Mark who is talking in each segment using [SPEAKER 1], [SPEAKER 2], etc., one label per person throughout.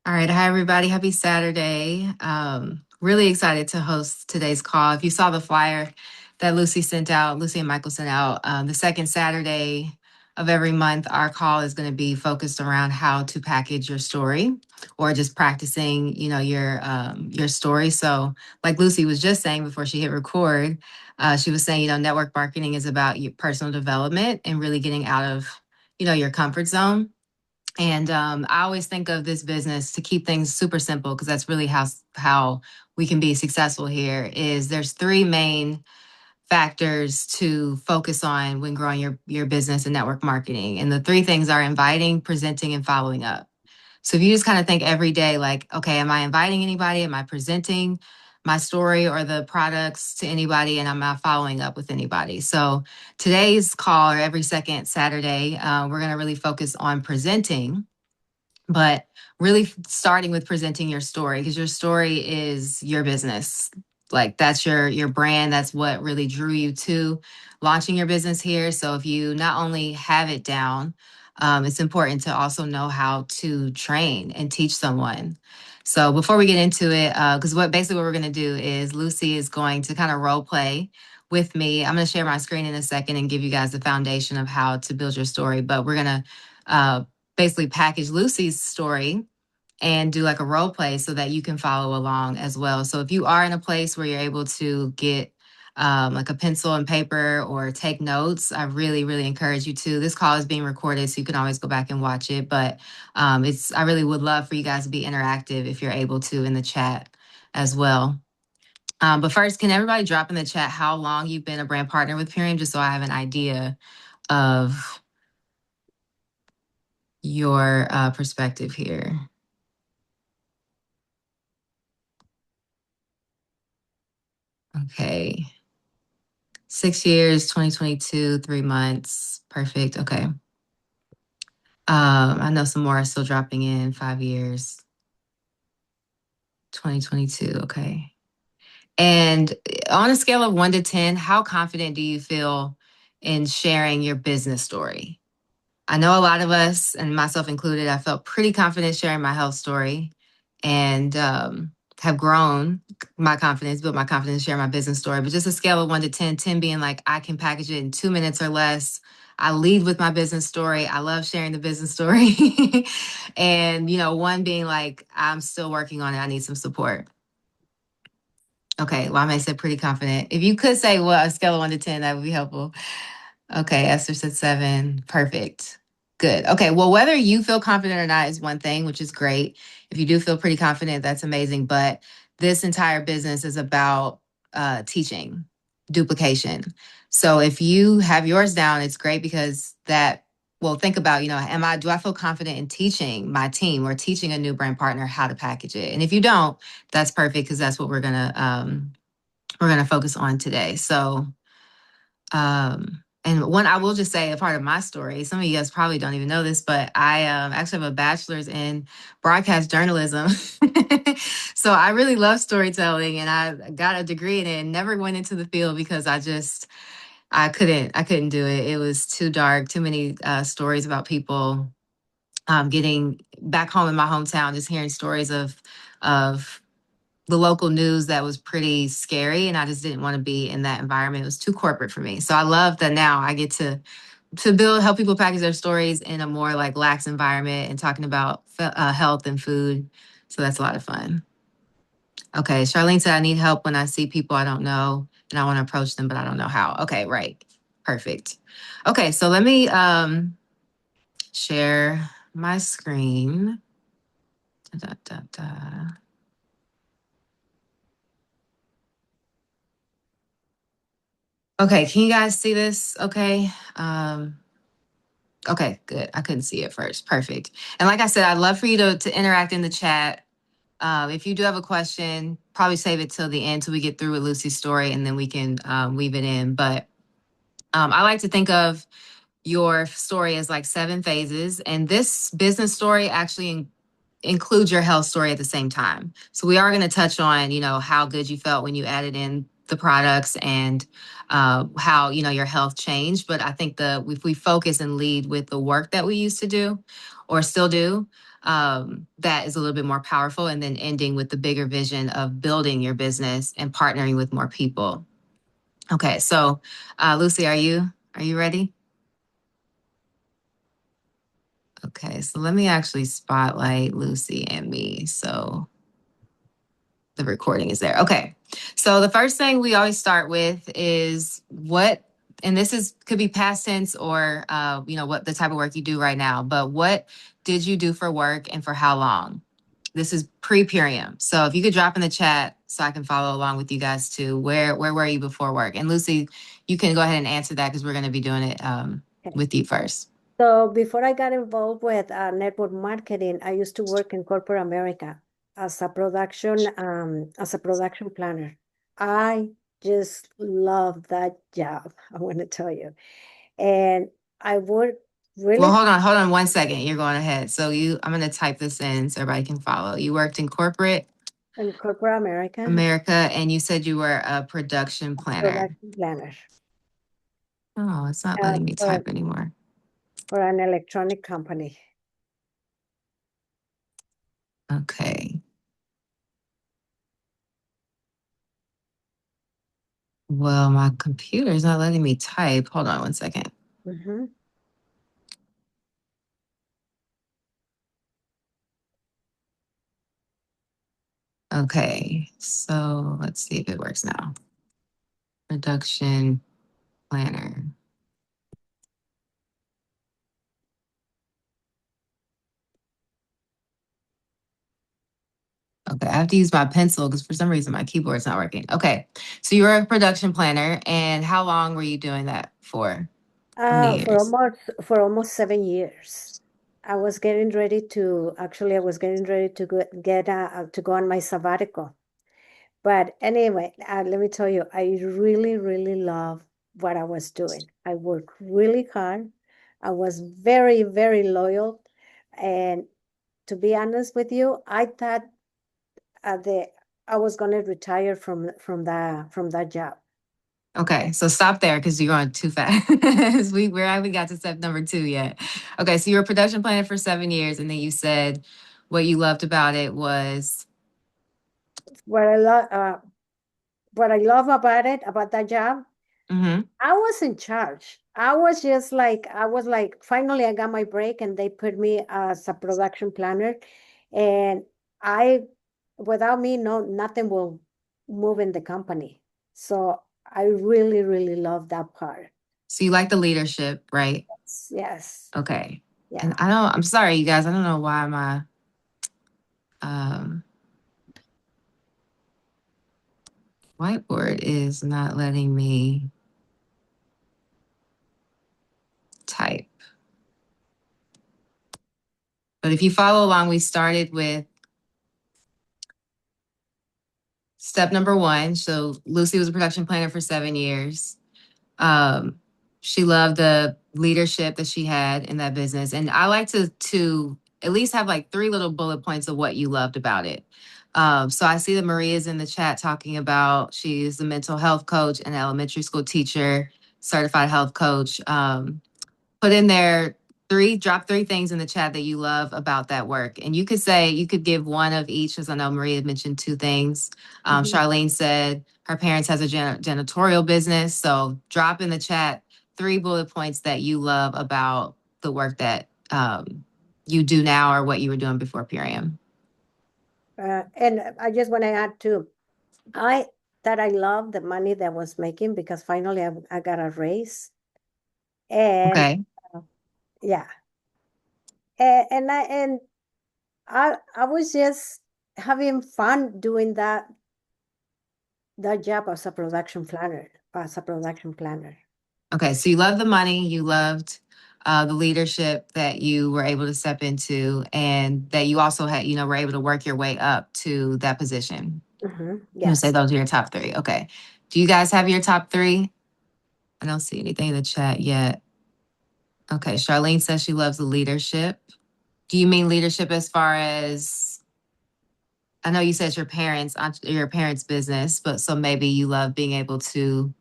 [SPEAKER 1] All right. Hi, everybody. Happy Saturday. Really excited to host today's call. If you saw the flyer that Lucy and Michael sent out, the second Saturday of every month, our call is going to be focused around how to package your story or just practicing, your story. So, like Lucy was just saying before she hit record, she was saying, network marketing is about your personal development and really getting out of, your comfort zone. And I always think of this business to keep things super simple because that's really how we can be successful here. Is there's three main factors to focus on when growing your business and network marketing, and the three things are inviting, presenting, and following up. So if you just kind of think every day, like, okay, am I inviting anybody? Am I presenting my story or the products to anybody? And am I following up with anybody? So today's call, or every second Saturday, we're going to really focus on presenting, but really starting with presenting your story, because your story is your business. Like, that's your brand. That's what really drew you to launching your business here. So if you not only have it down, it's important to also know how to train and teach someone. So before we get into it, because what we're going to do is Lucy is going to kind of role play with me. I'm going to share my screen in a second and give you guys the foundation of how to build your story. But we're going to uh, basically package Lucy's story and do like a role play so that you can follow along as well. So if you are in a place where you're able to get like a pencil and paper or take notes, I really, really encourage you to. This call is being recorded, so you can always go back and watch it. But I really would love for you guys to be interactive if you're able to in the chat as well. But first, can everybody drop in the chat how long you've been a brand partner with Purium, just so I have an idea of your perspective here. Okay. 6 years, 2022, 3 months. Perfect. Okay. I know some more are still dropping in. 5 years, 2022. Okay. And on a scale of 1 to 10, how confident do you feel in sharing your business story? I know a lot of us, and myself included, I felt pretty confident sharing my health story, and have grown my confidence, built my confidence, share my business story. But just a scale of 1 to 10, 10 being like, I can package it in 2 minutes or less. I lead with my business story. I love sharing the business story. And, one being like, I'm still working on it. I need some support. Okay. Well, I may say pretty confident. If you could say, well, a scale of 1 to 10, that would be helpful. Okay, Esther said 7. Perfect. Good. Okay, well, whether you feel confident or not is one thing, which is great. If you do feel pretty confident, that's amazing. But this entire business is about teaching, duplication. So if you have yours down, it's great because well, think about, do I feel confident in teaching my team or teaching a new brand partner how to package it? And if you don't, that's perfect, because that's what we're gonna focus on today. So and one, I will just say, a part of my story, some of you guys probably don't even know this, but I actually have a bachelor's in broadcast journalism. So I really love storytelling, and I got a degree in it and never went into the field because I couldn't do it. It was too dark, too many stories about people getting back home in my hometown, just hearing stories of the local news that was pretty scary, and I just didn't want to be in that environment. It was too corporate for me. So I love that now I get to help people package their stories in a more like lax environment and talking about health and food. So that's a lot of fun. Okay, Charlene said I need help when I see people I don't know and I want to approach them, but I don't know how. Okay, right. Perfect. Okay, so let me share my screen. Da, da, da. Okay, can you guys see this? Okay. Okay, good. I couldn't see it first. Perfect. And like I said, I'd love for you to interact in the chat. If you do have a question, probably save it till the end till we get through with Lucy's story, and then we can weave it in. But I like to think of your story as like 7 phases, and this business story actually include your health story at the same time. So we are going to touch on, how good you felt when you added in the products, and how, your health changed. But I think if we focus and lead with the work that we used to do, or still do, that is a little bit more powerful. And then ending with the bigger vision of building your business and partnering with more people. Okay, so Lucy, are you ready? Okay, so let me actually spotlight Lucy and me. So the recording is there. Okay. So the first thing we always start with is what, and this is could be past tense or what the type of work you do right now, but what did you do for work and for how long? This is pre-Purium. So if you could drop in the chat so I can follow along with you guys too. Where were you before work? And Lucy, you can go ahead and answer that because we're going to be doing it
[SPEAKER 2] Okay.
[SPEAKER 1] with you first.
[SPEAKER 2] So before I got involved with network marketing, I used to work in corporate America as a production planner. I just love that job, I want to tell you. And I worked
[SPEAKER 1] Well,
[SPEAKER 2] really
[SPEAKER 1] hold on 1 second. You're going ahead. So I'm going to type this in so everybody can follow. You worked in corporate
[SPEAKER 2] in corporate America,
[SPEAKER 1] America, and you said you were a production
[SPEAKER 2] a
[SPEAKER 1] planner.
[SPEAKER 2] production planner
[SPEAKER 1] Oh, it's not
[SPEAKER 2] uh,
[SPEAKER 1] letting me
[SPEAKER 2] for,
[SPEAKER 1] type anymore.
[SPEAKER 2] for an electronic company.
[SPEAKER 1] Okay. Well, my computer is not letting me type. Hold on 1 second.
[SPEAKER 2] Mm-hmm.
[SPEAKER 1] Okay. So let's see if it works now. Production planner. Okay, I have to use my pencil because for some reason my keyboard's not working. Okay, so you were a production planner, and how long were you doing that for? How many years?
[SPEAKER 2] For almost 7 years. I was getting ready to to go on my sabbatical. But anyway, let me tell you, I really, really love what I was doing. I worked really hard. I was very, very loyal. And to be honest with you, I thought the I was going to retire from that job.
[SPEAKER 1] Okay, so stop there because you're going too fast. We haven't got to step number 2 yet. Okay, so you were a production planner for 7 years, and then you said what you loved about it was.
[SPEAKER 2] What I love, about that job,
[SPEAKER 1] Hmm.
[SPEAKER 2] I was in charge. I was like, finally, I got my break, and they put me as a production planner. And I, without me, no, nothing will move in the company. So I really, really love that part.
[SPEAKER 1] So you like the leadership, right?
[SPEAKER 2] Yes.
[SPEAKER 1] Okay. And
[SPEAKER 2] Yeah.
[SPEAKER 1] I'm sorry, you guys. I don't know why my um, whiteboard is not letting me type. But if you follow along, we started with step number 1. So Lucy was a production planner for 7 years. Um, she loved the leadership that she had in that business, and I like to at least have like 3 little bullet points of what you loved about it. So I see that Maria's in the chat talking about she's a mental health coach and elementary school teacher, certified health coach. Put in there drop 3 things in the chat that you love about that work. And you could give one of each, because I know Maria mentioned 2 things.
[SPEAKER 2] Mhm.
[SPEAKER 1] Charlene said her parents has a janitorial business. So drop in the chat 3 bullet points that you love about the work that you do now or what you were doing before Purium.
[SPEAKER 2] And I just want to add too, I that I love the money that I was making because finally I got a raise. And
[SPEAKER 1] Okay.
[SPEAKER 2] uh, yeah, and I was just having fun doing that job as a production planner.
[SPEAKER 1] Okay. So you love the money, you loved the leadership that you were able to step into, and that you also had, were able to work your way up to that position. You would say
[SPEAKER 2] Yes.
[SPEAKER 1] those are your top 3. Okay. Do you guys have your top 3? I don't see anything in the chat yet. Okay. Charlene says she loves the leadership. Do you mean leadership as far as, I know you said your parents' business, but so maybe you love being able to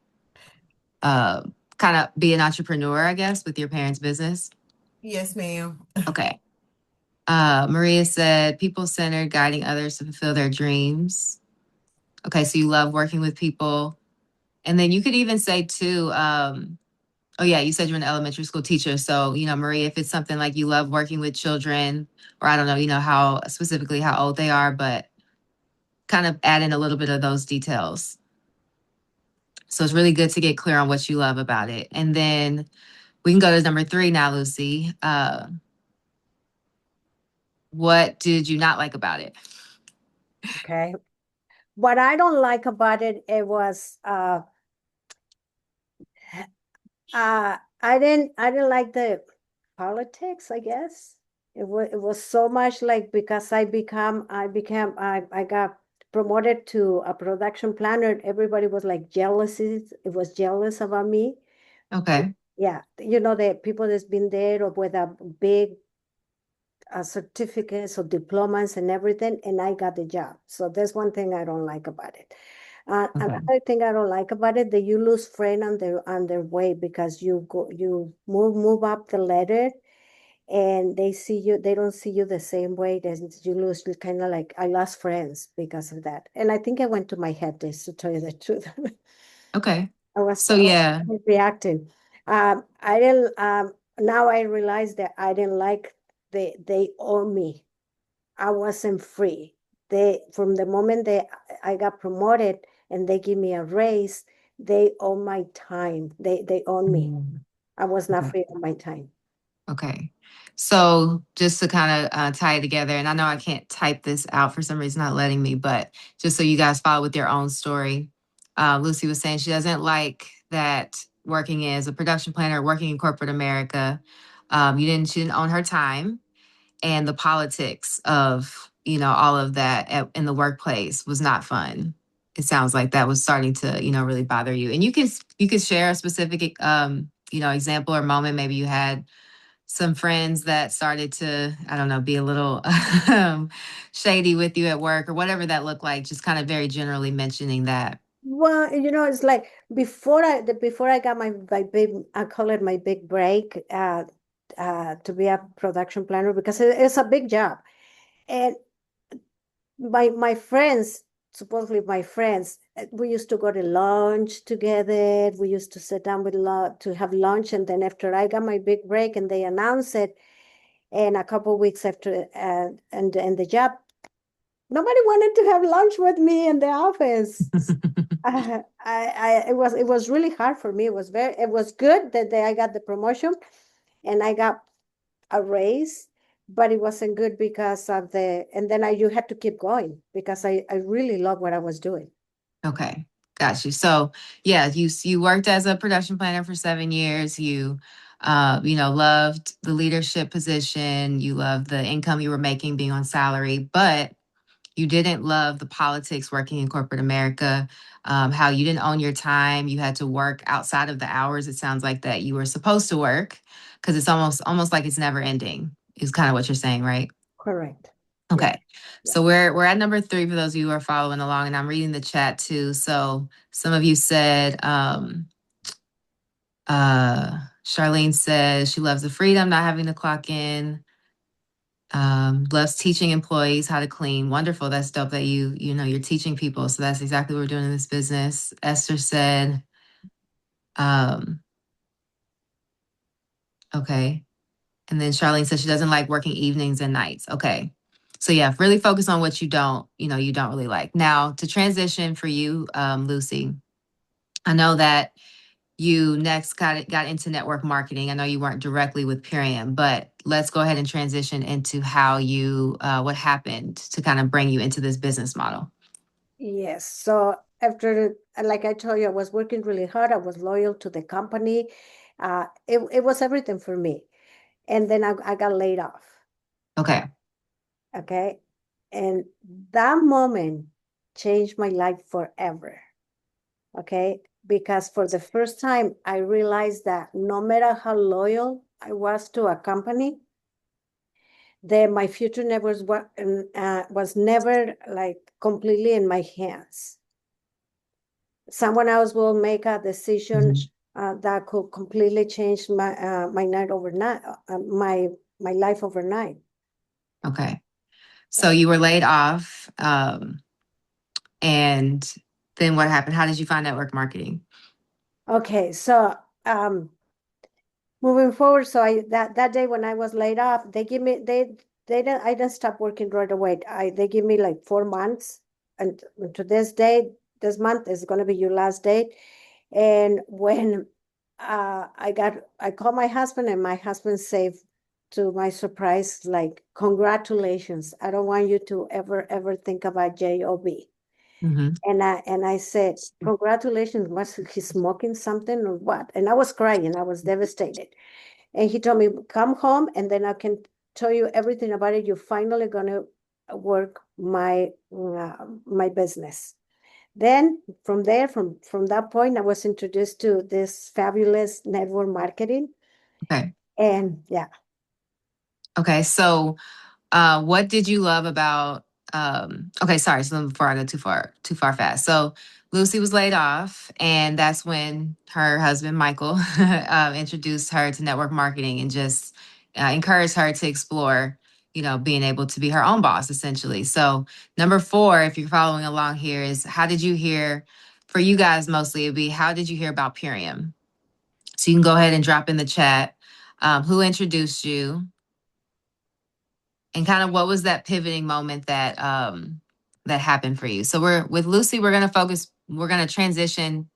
[SPEAKER 1] uh, kind of be an entrepreneur, I guess, with your parents' business?
[SPEAKER 3] Yes, ma'am.
[SPEAKER 1] Okay. Maria said, people centered, guiding others to fulfill their dreams. Okay, so you love working with people. And then you could even say, too, oh, yeah, you said you're an elementary school teacher. So, Maria, if it's something like you love working with children, or I don't know, how specifically how old they are, but kind of add in a little bit of those details. So it's really good to get clear on what you love about it. And then we can go to number 3 now, Lucy. What did you not like about it?
[SPEAKER 2] Okay. What I don't like about it, it was I didn't like the politics, I guess. It was so much like because I got promoted to a production planner. Everybody was like jealous. It was jealous about me.
[SPEAKER 1] Okay.
[SPEAKER 2] Yeah, the people that's been there or with a big certificates or diplomas and everything, and I got the job. So that's one thing I don't like about it.
[SPEAKER 1] Okay.
[SPEAKER 2] Another thing I don't like about it that you lose friend on their way because you move up the ladder and they don't see you the same way. Then you lose kind of like I lost friends because of that. And I think I went to my head this to tell you the truth.
[SPEAKER 1] Okay.
[SPEAKER 2] I was,
[SPEAKER 1] So
[SPEAKER 2] I
[SPEAKER 1] yeah.
[SPEAKER 2] was reacting. I didn't. Now I realize that I didn't like they owe me. I wasn't free. They from the moment I got promoted and they give me a raise, they own my time. They own me.
[SPEAKER 1] Mm,
[SPEAKER 2] I was not
[SPEAKER 1] okay.
[SPEAKER 2] free of my time.
[SPEAKER 1] Okay. So just to kind of tie it together, and I know I can't type this out for some reason, not letting me, but just so you guys follow with your own story, Lucy was saying she doesn't like that working as a production planner, working in corporate America. She didn't own her time, and the politics of all of that in the workplace was not fun. It sounds like that was starting to really bother you, and you can share a specific example or moment. Maybe you had some friends that started to, I don't know, be a little shady with you at work or whatever that looked like, just kind of very generally mentioning that.
[SPEAKER 2] Well, it's like before I got my big, I call it my big break, to be a production planner because it's a big job. And my friends, supposedly my friends, we used to go to lunch together. We used to sit down to have lunch, and then after I got my big break, and they announced it, and a couple of weeks after, and the job, nobody wanted to have lunch with me in the office. It was really hard for me. It was good that I got the promotion, and I got a raise, but it wasn't good because of and then you had to keep going because I really love what I was doing.
[SPEAKER 1] Okay, got you. So yeah, you worked as a production planner for 7 years. You loved the leadership position. You loved the income you were making being on salary, but you didn't love the politics working in corporate America, how you didn't own your time. You had to work outside of the hours. It sounds like that you were supposed to work because it's almost like it's never ending, is kind of what you're saying, right?
[SPEAKER 2] Correct. Yeah.
[SPEAKER 1] Okay.
[SPEAKER 2] Yeah.
[SPEAKER 1] So we're at number 3 for those of you who are following along, and I'm reading the chat too. So some of you said, Charlene says she loves the freedom, not having to clock in. Loves teaching employees how to clean. Wonderful. That's dope that you're teaching people. So that's exactly what we're doing in this business. Esther said, um, okay. And then Charlene said she doesn't like working evenings and nights. Okay. So yeah, really focus on what you don't really like. Now to transition for you, Lucy, I know that you next got into network marketing. I know you weren't directly with Purium, but let's go ahead and transition into how what happened to kind of bring you into this business model.
[SPEAKER 2] Yes. So after, like I told you, I was working really hard. I was loyal to the company. It was everything for me. And then I got laid off.
[SPEAKER 1] Okay.
[SPEAKER 2] Okay. And that moment changed my life forever. Okay. Because for the first time, I realized that no matter how loyal I was to a company, that my future never was never like completely in my hands. Someone else will make a decision
[SPEAKER 1] Mhm.
[SPEAKER 2] that could completely change my night overnight, my life overnight.
[SPEAKER 1] Okay. So you were laid off. And then what happened? How did you find network marketing?
[SPEAKER 2] Okay, so moving forward, so that day when I was laid off, they give me they didn't I didn't stop working right away. They give me like 4 months, and to this day, this month is gonna be your last date. And when I called my husband, and my husband said, to my surprise, like, congratulations. I don't want you to ever think about job.
[SPEAKER 1] Hmm.
[SPEAKER 2] And I said, congratulations. Was he smoking something or what? And I was crying. I was devastated. And he told me, come home and then I can tell you everything about it. You're finally gonna work my business. Then from there, from that point, I was introduced to this fabulous network marketing.
[SPEAKER 1] Okay.
[SPEAKER 2] And yeah,
[SPEAKER 1] Okay. So what did you love about okay, sorry, so before I go too far fast. So Lucy was laid off, and that's when her husband Michael introduced her to network marketing and just encouraged her to explore, being able to be her own boss essentially. So number 4, if you're following along here, is how did you hear, for you guys mostly, it'd be how did you hear about Purium? So you can go ahead and drop in the chat who introduced you, and kind of what was that pivoting moment that happened for you. So we're with Lucy, we're gonna transition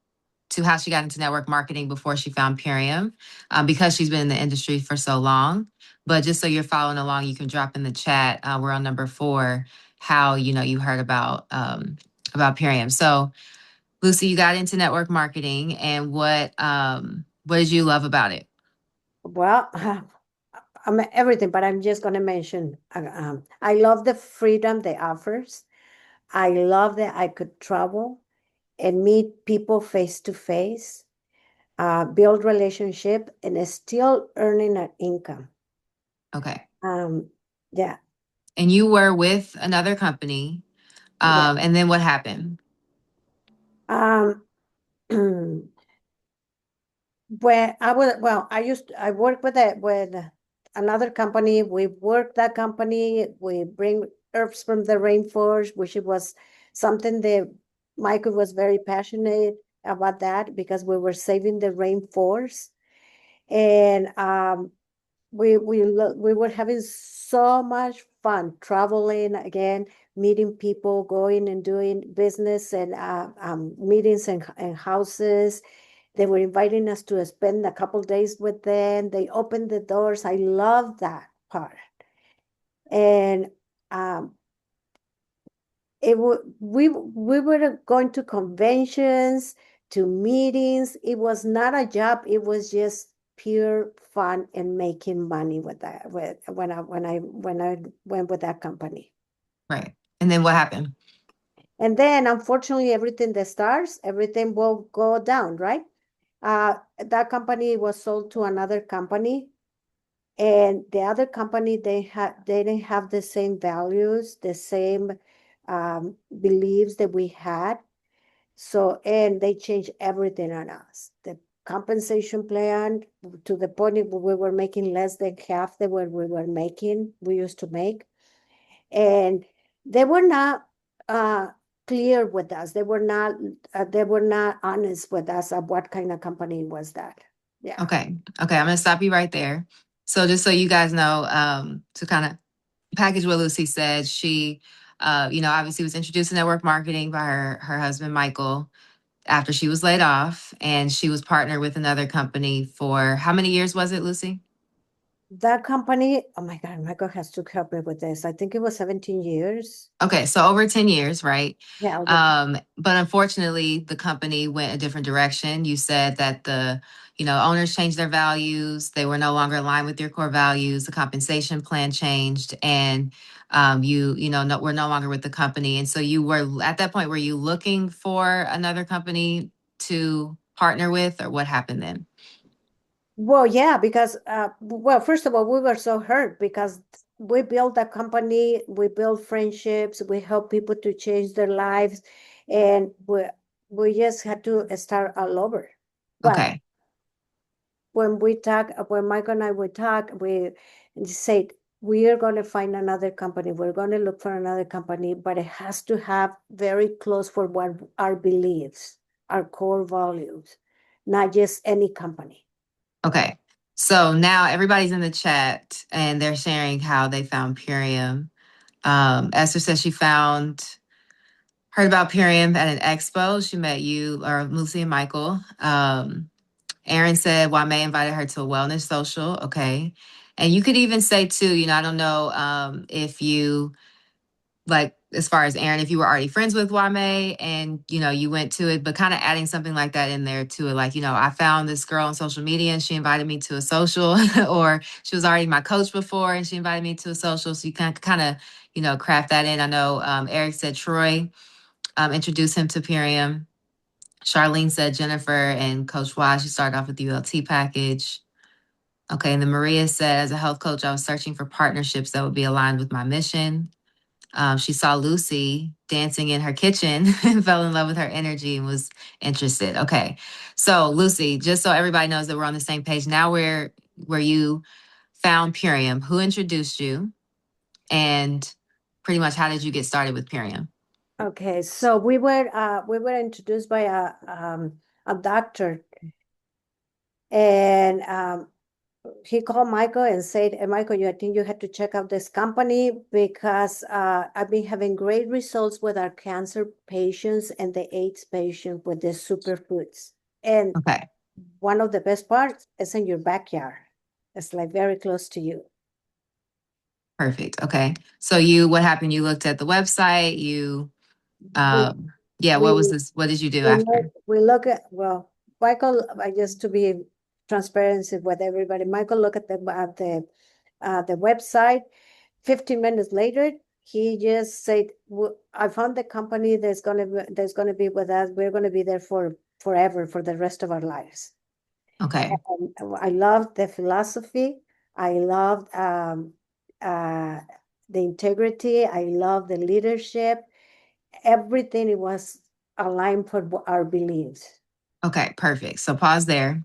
[SPEAKER 1] to how she got into network marketing before she found Purium, because she's been in the industry for so long. But just so you're following along, you can drop in the chat. We're on number 4, how you heard about Purium. So Lucy, you got into network marketing, and what did you love about it?
[SPEAKER 2] well, I'm everything, but I'm just gonna mention, I love the freedom they offers. I love that I could travel and meet people face to face, build relationship, and is still earning an income.
[SPEAKER 1] Okay.
[SPEAKER 2] Um, yeah,
[SPEAKER 1] And you were with another company.
[SPEAKER 2] yeah.
[SPEAKER 1] And then what happened?
[SPEAKER 2] Um, When I was, well, I work with another company. We work that company. We bring herbs from the rainforest, which it was something that Michael was very passionate about, that because we were saving the rainforest. And we were having so much fun traveling again, meeting people, going and doing business and meetings and houses. They were inviting us to spend a couple days with them. They opened the doors. I love that part. And um, we were going to conventions, to meetings. It was not a job. It was just pure fun and making money with that. With when I went with that company.
[SPEAKER 1] Right. And then what happened?
[SPEAKER 2] And then, unfortunately, everything that starts, everything will go down, right? That company was sold to another company, and the other company, they didn't have the same values, the same beliefs that we had. So, and they changed everything on us. The compensation plan, to the point where we were making less than half the what we used to make. And they were not clear with us. They were not honest with us of what kind of company was that. Yeah.
[SPEAKER 1] Okay. Okay. I'm going to stop you right there. So just so you guys know, to kind of package what Lucy said, she, obviously was introduced to network marketing by her husband, Michael, after she was laid off. And she was partnered with another company for how many years was it, Lucy?
[SPEAKER 2] That company, oh my God, Michael has to help me with this. I think it was 17 years.
[SPEAKER 1] Okay, so over 10 years, right?
[SPEAKER 2] Yeah, over 10.
[SPEAKER 1] But unfortunately, the company went a different direction. You said that the owners changed their values. They were no longer aligned with your core values. The compensation plan changed, and were no longer with the company. And so you were at that point, were you looking for another company to partner with, or what happened then?
[SPEAKER 2] Well, yeah, because well, first of all, we were so hurt because we built a company, we built friendships, we help people to change their lives, and we just had to start all over. But
[SPEAKER 1] Okay.
[SPEAKER 2] when Michael and I would talk, we said, we are going to find another company. We're going to look for another company, but it has to have very close for what our beliefs, our core values, not just any company.
[SPEAKER 1] Okay. So now everybody's in the chat and they're sharing how they found Purium. Esther says she heard about Purium at an expo. She met you or Lucy and Michael. Aaron said Wame invited her to a wellness social. Okay. And you could even say too, I don't know if you like as far as Aaron, if you were already friends with Wame and you went to it, but kind of adding something like that in there to it, like, I found this girl on social media and she invited me to a social, or she was already my coach before and she invited me to a social. So you can kind of, craft that in. I know Eric said Troy introduced him to Purium. Charlene said Jennifer and Coach Y, she started off with the ULT package. Okay, and then Maria said, as a health coach, I was searching for partnerships that would be aligned with my mission. She saw Lucy dancing in her kitchen and fell in love with her energy and was interested. Okay. So Lucy, just so everybody knows that we're on the same page, now we're where you found Purium. Who introduced you? And pretty much how did you get started with Purium?
[SPEAKER 2] Okay, so we were introduced by a doctor, and he called Michael and said, Michael, I think you had to check out this company because I've been having great results with our cancer patients and the AIDS patients with the superfoods. And
[SPEAKER 1] Okay.
[SPEAKER 2] one of the best parts is in your backyard. It's like very close to you.
[SPEAKER 1] Perfect. Okay. So what happened? You looked at the website,
[SPEAKER 2] We
[SPEAKER 1] yeah, what
[SPEAKER 2] we
[SPEAKER 1] was this? What did you do
[SPEAKER 2] we look,
[SPEAKER 1] after?
[SPEAKER 2] we look at, well, Michael, I just to be transparency with everybody, Michael looked at the website. 15 minutes later, he just said, I found the company that's gonna be with us. We're gonna be there for forever, for the rest of our lives.
[SPEAKER 1] Okay.
[SPEAKER 2] And I loved the philosophy. I loved uh, the integrity. I loved the leadership. Everything, it was aligned for our beliefs.
[SPEAKER 1] Okay. Perfect. So pause there.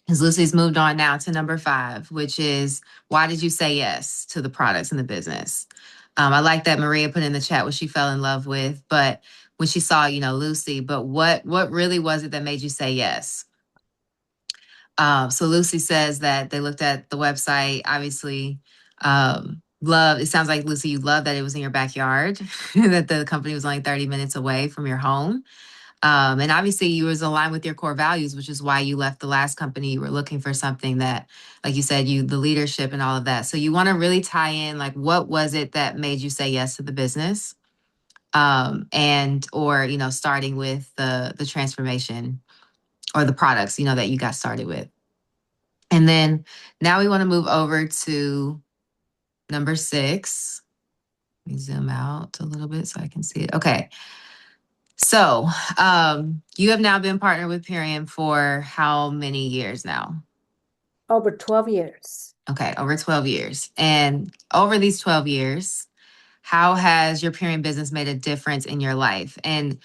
[SPEAKER 1] Because Lucy's moved on now to number 5, which is why did you say yes to the products in the business? I like that Maria put in the chat what she fell in love with, but when she saw, Lucy, but what really was it that made you say yes? So Lucy says that they looked at the website, obviously, love. It sounds like Lucy, you love that it was in your backyard, that the company was only 30 minutes away from your home. And obviously you was aligned with your core values, which is why you left the last company. You were looking for something that, like you said, the leadership and all of that. So you want to really tie in, like, what was it that made you say yes to the business? And, or, starting with the transformation or the products, that you got started with. And then now we want to move over to number 6. Let me zoom out a little bit so I can see it. Okay. So, you have now been partnered with Purium for how many years now?
[SPEAKER 2] Over 12 years.
[SPEAKER 1] Okay, over 12 years. And over these 12 years, how has your Purium business made a difference in your life? And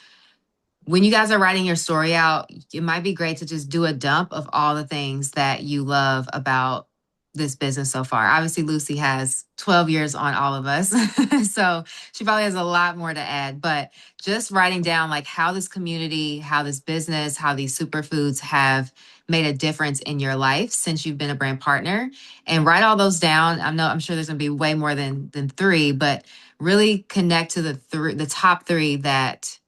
[SPEAKER 1] when you guys are writing your story out, it might be great to just do a dump of all the things that you love about this business so far. Obviously, Lucy has 12 years on all of us. So she probably has a lot more to add, but just writing down like how this community, how this business, how these superfoods have made a difference in your life since you've been a brand partner, and write all those down. I'm sure there's going to be way more than 3, but really connect to the top 3 that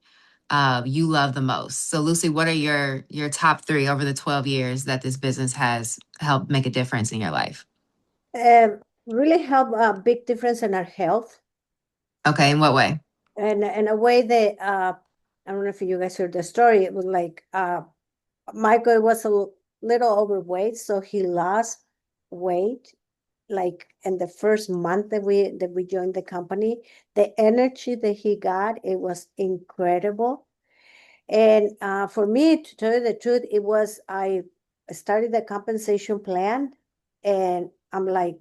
[SPEAKER 1] you love the most. So Lucy, what are your top 3 over the 12 years that this business has helped make a difference in your life?
[SPEAKER 2] Really help a big difference in our health.
[SPEAKER 1] Okay, in what way?
[SPEAKER 2] And in a way that I don't know if you guys heard the story. It was like Michael was a little overweight, so he lost weight like in the first month that we joined the company. The energy that he got, it was incredible. And for me, to tell you the truth, it was I started the compensation plan, and I'm like,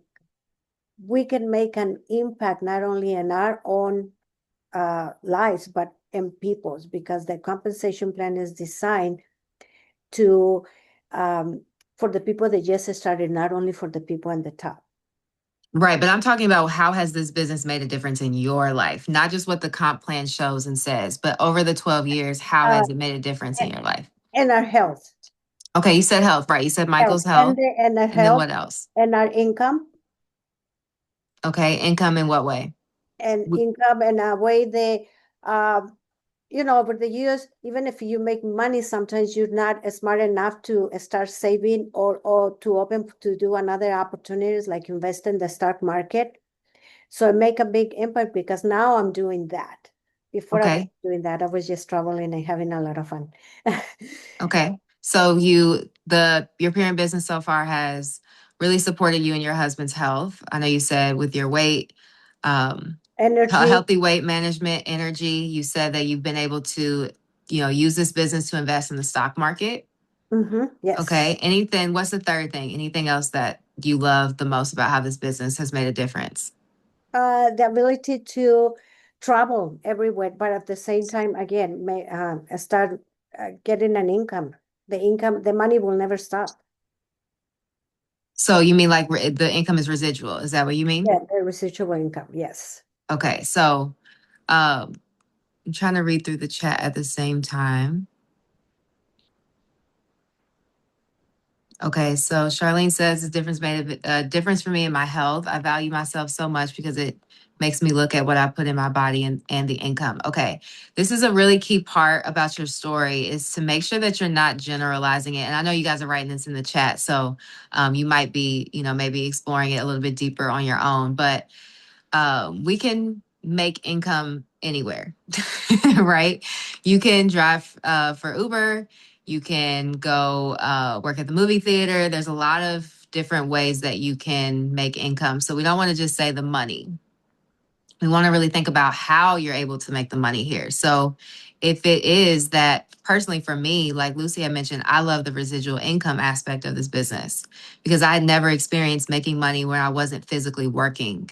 [SPEAKER 2] we can make an impact not only in our own lives, but in people's, because the compensation plan is designed to for the people that just started, not only for the people on the top.
[SPEAKER 1] Right, but I'm talking about how has this business made a difference in your life? Not just what the comp plan shows and says, but over the 12 years, how
[SPEAKER 2] Uh,
[SPEAKER 1] has it made a difference in your life?
[SPEAKER 2] and our health,
[SPEAKER 1] Okay, you said health, right? You said
[SPEAKER 2] health,
[SPEAKER 1] Michael's
[SPEAKER 2] and
[SPEAKER 1] health,
[SPEAKER 2] and our
[SPEAKER 1] and then
[SPEAKER 2] health
[SPEAKER 1] what else?
[SPEAKER 2] and our income
[SPEAKER 1] Okay, income in what way?
[SPEAKER 2] and a way they, um, over the years, even if you make money, sometimes you're not smart enough to start saving or to open to do another opportunities like invest in the stock market. So it make a big impact because now I'm doing that. Before I was
[SPEAKER 1] Okay,
[SPEAKER 2] doing that, I was just traveling and having a lot of fun.
[SPEAKER 1] okay. So your parent business so far has really supported you and your husband's health. I know you said with your weight, um,
[SPEAKER 2] Energy.
[SPEAKER 1] healthy weight management, energy. You said that you've been able to, use this business to invest in the stock market.
[SPEAKER 2] Yes.
[SPEAKER 1] Okay. Anything, what's the third thing? Anything else that you love the most about how this business has made a difference?
[SPEAKER 2] The ability to travel everywhere, but at the same time, again, may start getting an income. The money will never stop.
[SPEAKER 1] So you mean like the income is residual? Is that what you mean?
[SPEAKER 2] Yeah, the residual income. Yes.
[SPEAKER 1] Okay. So um, I'm trying to read through the chat at the same time. Okay, so Charlene says the difference made a difference for me in my health. I value myself so much because it makes me look at what I put in my body and the income. Okay, this is a really key part about your story is to make sure that you're not generalizing it. And I know you guys are writing this in the chat, so you might be, maybe exploring it a little bit deeper on your own. But we can make income anywhere, right? You can drive for Uber. You can go work at the movie theater. There's a lot of different ways that you can make income. So we don't want to just say the money. We want to really think about how you're able to make the money here. So if it is that personally for me, like Lucy had mentioned, I love the residual income aspect of this business because I had never experienced making money when I wasn't physically working.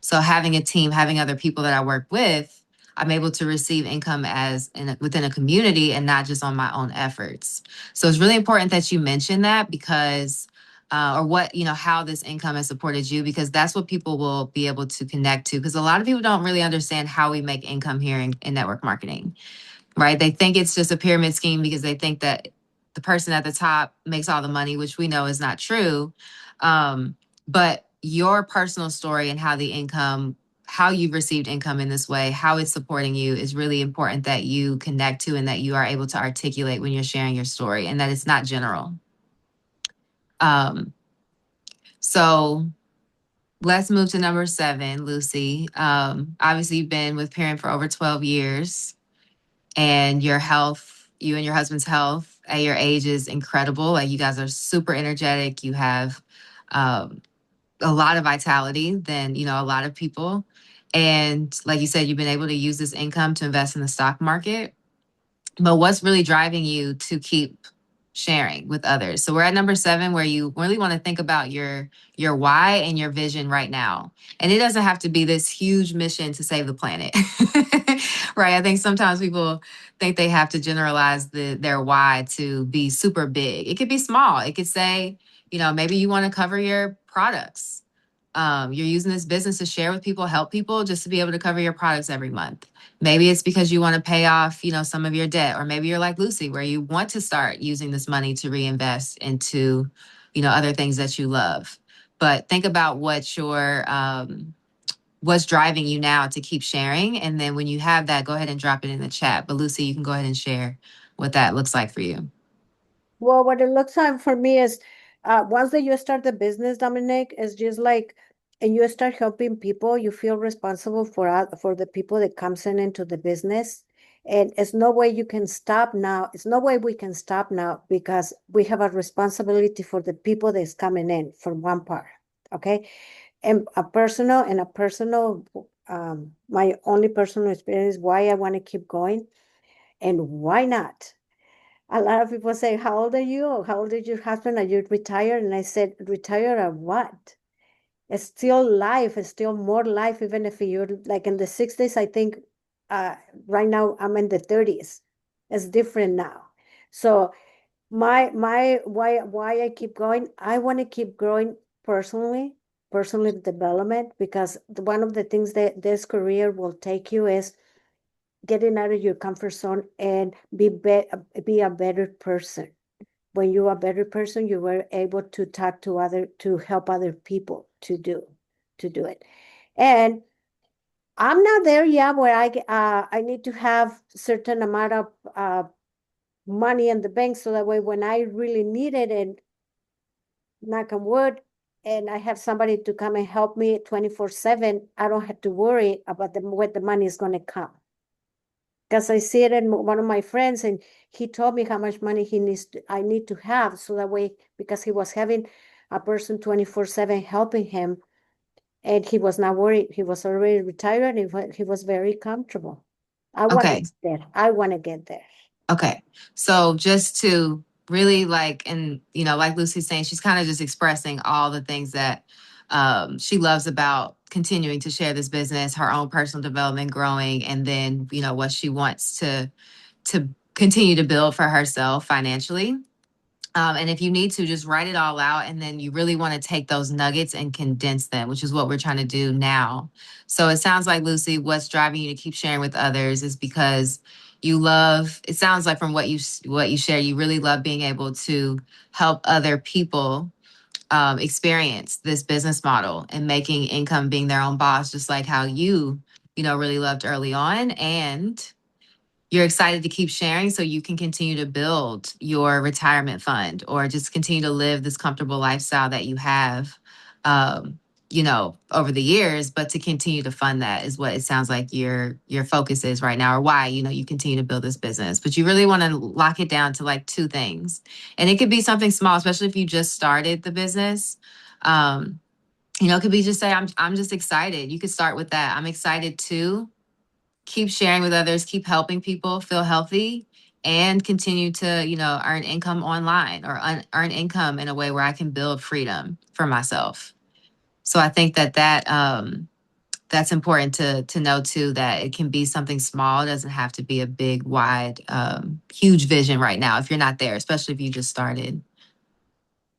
[SPEAKER 1] So having a team, having other people that I work with, I'm able to receive income within a community and not just on my own efforts. So it's really important that you mention that because or what how this income has supported you because that's what people will be able to connect to because a lot of people don't really understand how we make income here in network marketing, right? They think it's just a pyramid scheme because they think that the person at the top makes all the money, which we know is not true. But your personal story and how you've received income in this way, how it's supporting you is really important that you connect to and that you are able to articulate when you're sharing your story and that it's not general. um, so let's move to number 7, Lucy. Obviously, you've been with Parent for over 12 years, and your health, you and your husband's health at your age is incredible. Like, you guys are super energetic. You have um, a lot of vitality than, a lot of people. And like you said, you've been able to use this income to invest in the stock market. But what's really driving you to keep sharing with others? So we're at number 7, where you really want to think about your why and your vision right now. And it doesn't have to be this huge mission to save the planet. Right? I think sometimes people think they have to generalize their why to be super big. It could be small. It could say, maybe you want to cover your products. You're using this business to share with people, help people, just to be able to cover your products every month. Maybe it's because you want to pay off, some of your debt, or maybe you're like Lucy, where you want to start using this money to reinvest into, other things that you love. But think about what's driving you now to keep sharing, and then when you have that, go ahead and drop it in the chat. But Lucy, you can go ahead and share what that looks like for you.
[SPEAKER 2] Well, what it looks like for me is once that you start the business, Dominic, it's just like, and you start helping people, you feel responsible for the people that comes in into the business. And it's no way you can stop now. It's no way we can stop now because we have a responsibility for the people that's coming in for one part. Okay. And my only personal experience, why I want to keep going and why not? A lot of people say, how old are you? How old is your husband? Are you retired? And I said, retired or what? It's still life. It's still more life, even if you're like in the 60s. I think uh, right now I'm in the 30s. It's different now. So my why I keep going, I want to keep growing personally personal development, because one of the things that this career will take you is getting out of your comfort zone and be a better person. When you are a better person, you were able to talk to to help other people to do it. And I'm not there yet where I need to have certain amount of money in the bank, so that way when I really need it, and knock on wood, and I have somebody to come and help me 24/7, I don't have to worry about where the money is going to come. Because I see it in one of my friends, and he told me how much money I need to have, so that way, because he was having a person 24/7 helping him, and he was not worried. He was already retired, and he was very comfortable. I want to
[SPEAKER 1] Okay.
[SPEAKER 2] get there. I want to get there.
[SPEAKER 1] Okay. So just to really like, and like Lucy's saying, she's kind of just expressing all the things that she loves about continuing to share this business, her own personal development, growing, and then, what she wants to continue to build for herself financially. And if you need to, just write it all out. And then you really want to take those nuggets and condense them, which is what we're trying to do now. So it sounds like, Lucy, what's driving you to keep sharing with others is because you love, it sounds like from what you share, you really love being able to help other people experience this business model and making income being their own boss, just like how really loved early on. And you're excited to keep sharing so you can continue to build your retirement fund or just continue to live this comfortable lifestyle that you have over the years, but to continue to fund that is what it sounds like your focus is right now, or why you continue to build this business. But you really want to lock it down to like two things, and it could be something small, especially if you just started the business. It could be just say, I'm just excited. You could start with that. I'm excited to keep sharing with others, keep helping people feel healthy, and continue to, earn income online, or earn income in a way where I can build freedom for myself. So I think that's important to know too, that it can be something small. It doesn't have to be a big, wide, huge vision right now if you're not there, especially if you just started.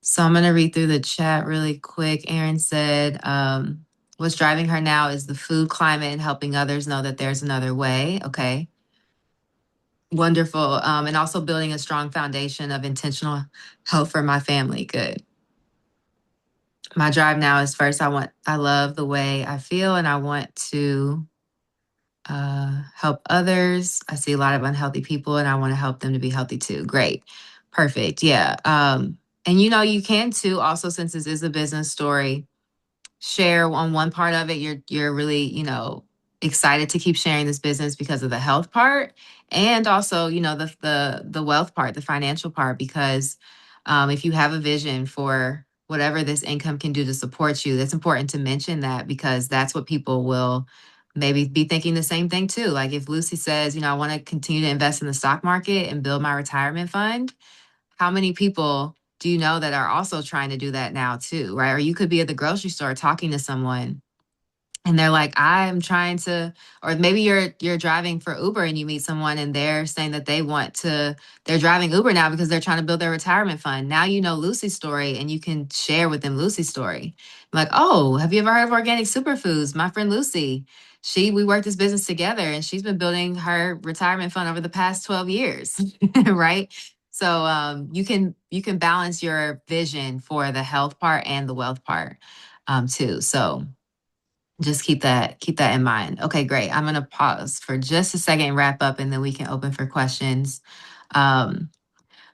[SPEAKER 1] So I'm going to read through the chat really quick. Erin said, what's driving her now is the food climate and helping others know that there's another way. Okay. Wonderful. And also building a strong foundation of intentional health for my family. Good. My drive now is first, I love the way I feel, and I want to help others. I see a lot of unhealthy people, and I want to help them to be healthy too. Great. Perfect. Yeah. And you can too, also, since this is a business story, share on one part of it. You're really, excited to keep sharing this business because of the health part, and also, the wealth part, the financial part, because if you have a vision for whatever this income can do to support you, that's important to mention that, because that's what people will maybe be thinking the same thing too. Like if Lucy says, I want to continue to invest in the stock market and build my retirement fund, how many people do you know that are also trying to do that now too, right? Or you could be at the grocery store talking to someone and they're like, I'm trying to, or maybe you're driving for Uber and you meet someone and they're saying that they're driving Uber now because they're trying to build their retirement fund. Now you know Lucy's story and you can share with them Lucy's story. Like, oh, have you ever heard of organic superfoods? My friend Lucy, we worked this business together and she's been building her retirement fund over the past 12 years, right? So you can balance your vision for the health part and the wealth part too. So just keep that in mind. Okay, great. I'm going to pause for just a second and wrap up, and then we can open for questions. Um,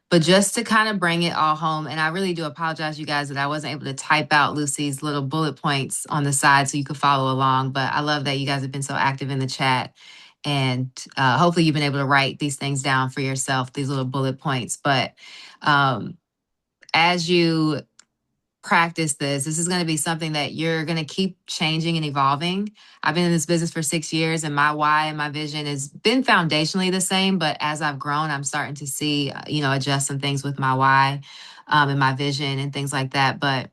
[SPEAKER 1] but just to kind of bring it all home, and I really do apologize, you guys, that I wasn't able to type out Lucy's little bullet points on the side so you could follow along. But I love that you guys have been so active in the chat. And hopefully you've been able to write these things down for yourself, these little bullet points. But um, as you practice this is going to be something that you're going to keep changing and evolving. I've been in this business for 6 years, and my why and my vision has been foundationally the same. But as I've grown, I'm starting to see, adjust some things with my why and my vision and things like that. But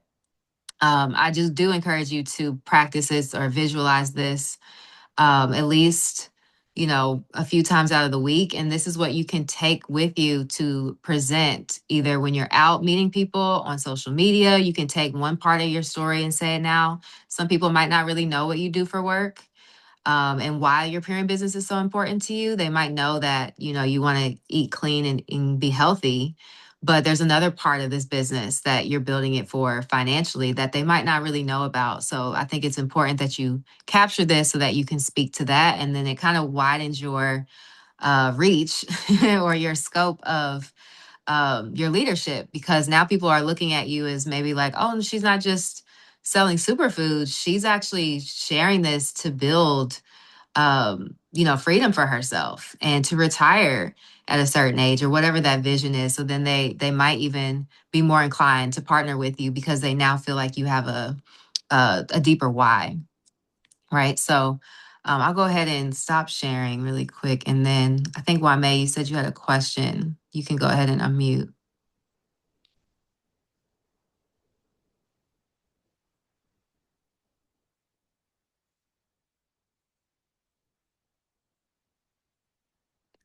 [SPEAKER 1] I just do encourage you to practice this or visualize this at least a few times out of the week. And this is what you can take with you to present either when you're out meeting people on social media. You can take one part of your story and say it now. Some people might not really know what you do for work, and why your parent business is so important to you. They might know that, you want to eat clean and be healthy, but there's another part of this business that you're building it for financially that they might not really know about. So I think it's important that you capture this so that you can speak to that. And then it kind of widens your reach or your scope of your leadership, because now people are looking at you as maybe like, oh, she's not just selling superfoods. She's actually sharing this to build freedom for herself and to retire at a certain age or whatever that vision is. So then they might even be more inclined to partner with you because they now feel like you have a deeper why, right? So I'll go ahead and stop sharing really quick, and then I think Wame, you said you had a question. You can go ahead and unmute.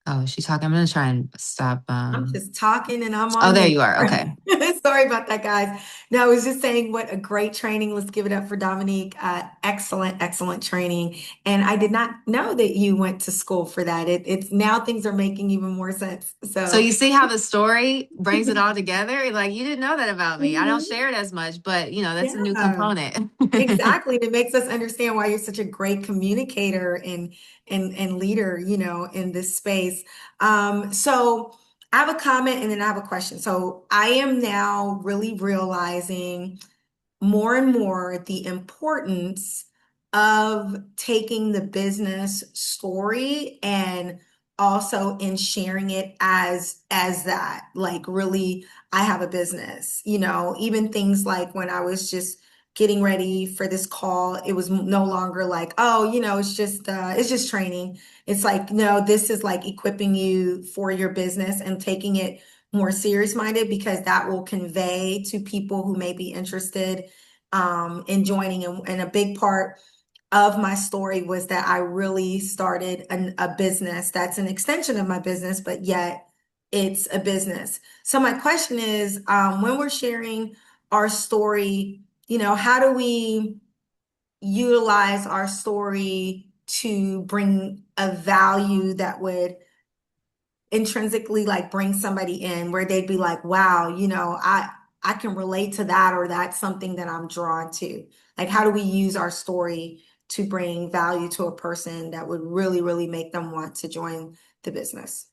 [SPEAKER 1] Oh, is she talking? I'm gonna try and stop.
[SPEAKER 3] I'm just talking and I'm
[SPEAKER 1] Oh,
[SPEAKER 3] on
[SPEAKER 1] there
[SPEAKER 3] mute.
[SPEAKER 1] you are. Okay.
[SPEAKER 3] Sorry about that, guys. No, I was just saying what a great training. Let's give it up for Dominique. Excellent, excellent training. And I did not know that you went to school for that. It's now things are making even more sense.
[SPEAKER 1] So
[SPEAKER 3] So,
[SPEAKER 1] you see how the story brings it all together? Like, you didn't know that about me. I don't
[SPEAKER 3] mhm,
[SPEAKER 1] share it as much, but that's a new
[SPEAKER 3] yeah.
[SPEAKER 1] component.
[SPEAKER 3] Exactly. And it makes us understand why you're such a great communicator and leader, in this space. So I have a comment and then I have a question. So I am now really realizing more and more the importance of taking the business story and also in sharing it as that, like, really, I have a business, even things like when I was just getting ready for this call, it was no longer like, oh, it's just training. It's like, no, this is like equipping you for your business and taking it more serious minded, because that will convey to people who may be interested in joining. And a big part of my story was that I really started a business that's an extension of my business, but yet it's a business. So my question is, when we're sharing our story, how do we utilize our story to bring a value that would intrinsically like bring somebody in where they'd be like, wow, I can relate to that, or that's something that I'm drawn to. Like, how do we use our story to bring value to a person that would really, really make them want to join the business?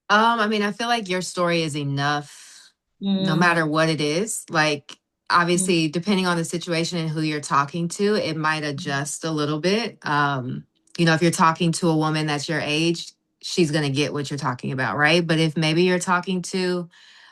[SPEAKER 1] I mean, I feel like your story is enough no
[SPEAKER 3] Mm,
[SPEAKER 1] matter what it is. Like,
[SPEAKER 3] mm,
[SPEAKER 1] obviously, depending on the situation and who you're talking to, it might adjust a little bit. If you're talking to a woman that's your age, she's going to get what you're talking about, right? But if maybe you're talking to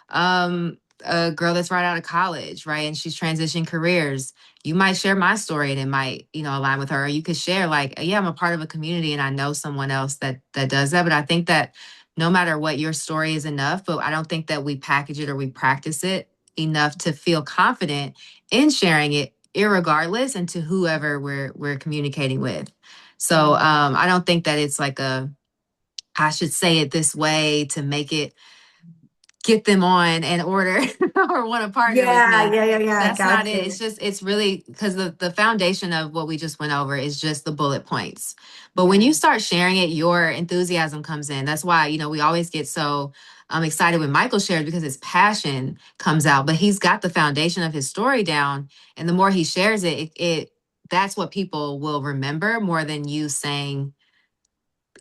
[SPEAKER 1] a girl that's right out of college, right? And she's transitioning careers. You might share my story and it might, align with her. Or you could share like, yeah, I'm a part of a community and I know someone else that does that. But I think that no matter what, your story is enough. But I don't think that we package it or we practice it enough to feel confident in sharing it, irregardless, and to whoever we're communicating with. So
[SPEAKER 3] mm.
[SPEAKER 1] I don't think that it's like I should say it this way to make it get them on and order or want to partner with
[SPEAKER 3] Yeah,
[SPEAKER 1] me.
[SPEAKER 3] yeah, yeah, yeah.
[SPEAKER 1] That's not
[SPEAKER 3] Got
[SPEAKER 1] it.
[SPEAKER 3] you.
[SPEAKER 1] It's really because the foundation of what we just went over is just the bullet points. But when you
[SPEAKER 3] Yeah.
[SPEAKER 1] start sharing it, your enthusiasm comes in. That's why, we always get so excited when Michael shares, because his passion comes out, but he's got the foundation of his story down. And the more he shares it, that's what people will remember more than you saying